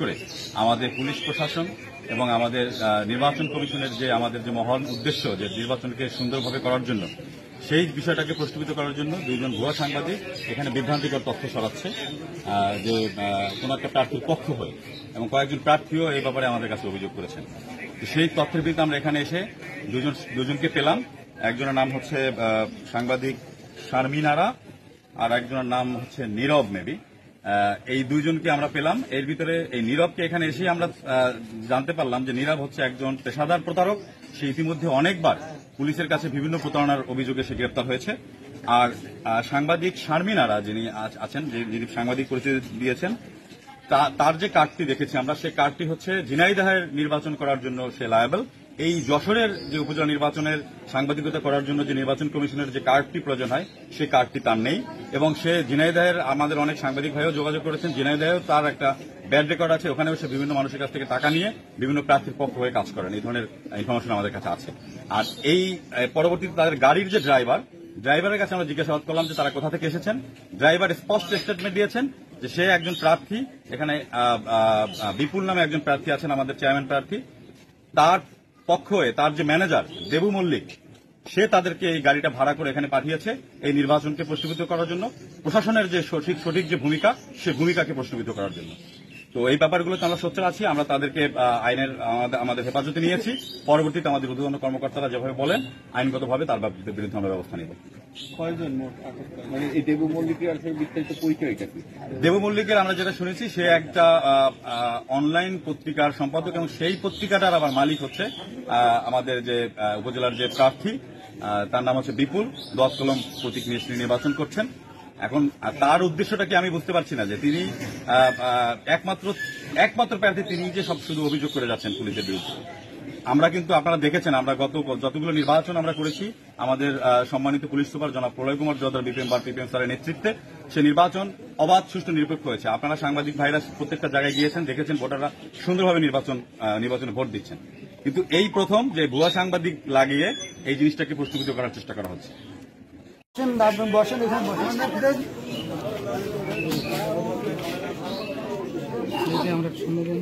করে আমাদের পুলিশ প্রশাসন এবং আমাদের নির্বাচন কমিশনের যে আমাদের যে মহান উদ্দেশ্য যে নির্বাচনকে সুন্দরভাবে করার জন্য সেই বিষয়টাকে প্রশ্নবিদ্ধ করার জন্য দুইজন ভুয়া সাংবাদিক এখানে বিভ্রান্তিকর তথ্য ছড়াচ্ছে যে কোন একটা প্রার্থীর পক্ষ হয়ে এবং কয়েকজন প্রার্থীও এই ব্যাপারে আমাদের কাছে অভিযোগ করেছেন। সেই তথ্যের ভিত্তিতে আমরা এখানে এসে দুজনকে পেলাম। একজনের নাম হচ্ছে সাংবাদিক শারমিন আরা আর একজনের নাম হচ্ছে নীরব মেবি। এই দুইজনকে আমরা পেলাম। এর ভিতরে এই নীরবকে এখানে এসে আমরা জানতে পারলাম যে নীরব হচ্ছে একজন পেশাদার প্রতারক। সে ইতিমধ্যে অনেকবার পুলিশের কাছে বিভিন্ন প্রতারণার অভিযোগে সে গ্রেপ্তার হয়েছে। আর সাংবাদিক শারমিন আরা যিনি আছেন, যিনি সাংবাদিক পরিচয় দিয়েছেন, তার যে কার্ডটি দেখেছি আমরা, সেই কার্ডটি হচ্ছে ঝিনাইদহের নির্বাচন করার জন্য সে লায়াবল। এই যশোরের যে উপজেলা নির্বাচনের সাংবাদিকতা করার জন্য যে নির্বাচন কমিশনের যে কার্ডটি প্রয়োজন হয় সেই কার্ডটি তার নেই। এবং সে ঝিনাইদহের আমাদের অনেক সাংবাদিক ভাইও যোগাযোগ করেছেন, ঝিনাইদহেও তার একটা ব্যাড রেকর্ড আছে। ওখানেও সে বিভিন্ন মানুষের কাছ থেকে টাকা নিয়ে বিভিন্ন প্রার্থীর পক্ষ হয়ে কাজ করেন। এই ধরনের ইনফরমেশন আমাদের কাছে আছে। আর এই পরবর্তীতে তাদের গাড়ির যে ড্রাইভারের কাছে আমরা জিজ্ঞাসাবাদ করলাম যে তারা কোথা থেকে এসেছেন। ড্রাইভার স্পষ্ট স্টেটমেন্ট দিয়েছেন যে সে একজন প্রার্থী, এখানে বিপুল নামে একজন প্রার্থী আছেন, আমাদের চেয়ারম্যান প্রার্থী। তার পক্ষ হয়ে তার যে ম্যানেজার দেবু মল্লিক, সে তাদেরকে এই গাড়িটা ভাড়া করে এখানে পাঠিয়েছে এই নির্বাচনকে প্রশ্নবিদ্ধ করার জন্য, প্রশাসনের যে সঠিক যে ভূমিকা, সে ভূমিকাকে প্রশ্নবিদ্ধ করার জন্য। তো এই ব্যাপারগুলোতে আমরা সোচ্চার আছি। আমরা তাদেরকে আইনের আমাদের হেফাজতে নিয়েছি। পরবর্তীতে আমাদের ঊর্ধ্বতন কর্মকর্তারা যেভাবে বলেন আইনগতভাবে তার বিরুদ্ধে আমরা ব্যবস্থা নিব। মানে এই দেবু মল্লিকের আসলে বিস্তারিত পরিচয়টা কি? দেবু মল্লিকের আমরা যেটা শুনেছি, সে একটা অনলাইন পত্রিকার সম্পাদক এবং সেই পত্রিকাটার আবার মালিক হচ্ছে আমাদের যে উপজেলার যে প্রার্থী, তার নাম হচ্ছে বিপুল। 10 কলম প্রতীক নিয়ে নির্বাচন করছেন। এখন তার উদ্দেশ্যটা কি আমি বুঝতে পারছি না, যে তিনি একমাত্র প্রার্থী, তিনি যে সব শুধু অভিযোগ করে যাচ্ছেন পুলিশের বিরুদ্ধে। আমরা কিন্তু আপনারা দেখেছেন, আমরা যতগুলো নির্বাচন আমরা করেছি, আমাদের সম্মানিত পুলিশ সুপার জনাব প্রলয় কুমার জোয়ারদার পিপিএম স্যারের নেতৃত্বে সে নির্বাচন অবাধ, সুষ্ঠু, নিরপেক্ষ হয়েছে। আপনারা সাংবাদিক ভাইরা প্রত্যেকটা জায়গায় গিয়েছেন, দেখেছেন ভোটাররা সুন্দরভাবে নির্বাচনে ভোট দিচ্ছেন। কিন্তু এই প্রথম যে ভুয়া সাংবাদিক লাগিয়ে এই জিনিসটাকে প্রশ্নবিদ্ধ করার চেষ্টা করা হচ্ছে। বসেন এখানে বসেন আমরা শুনবেন।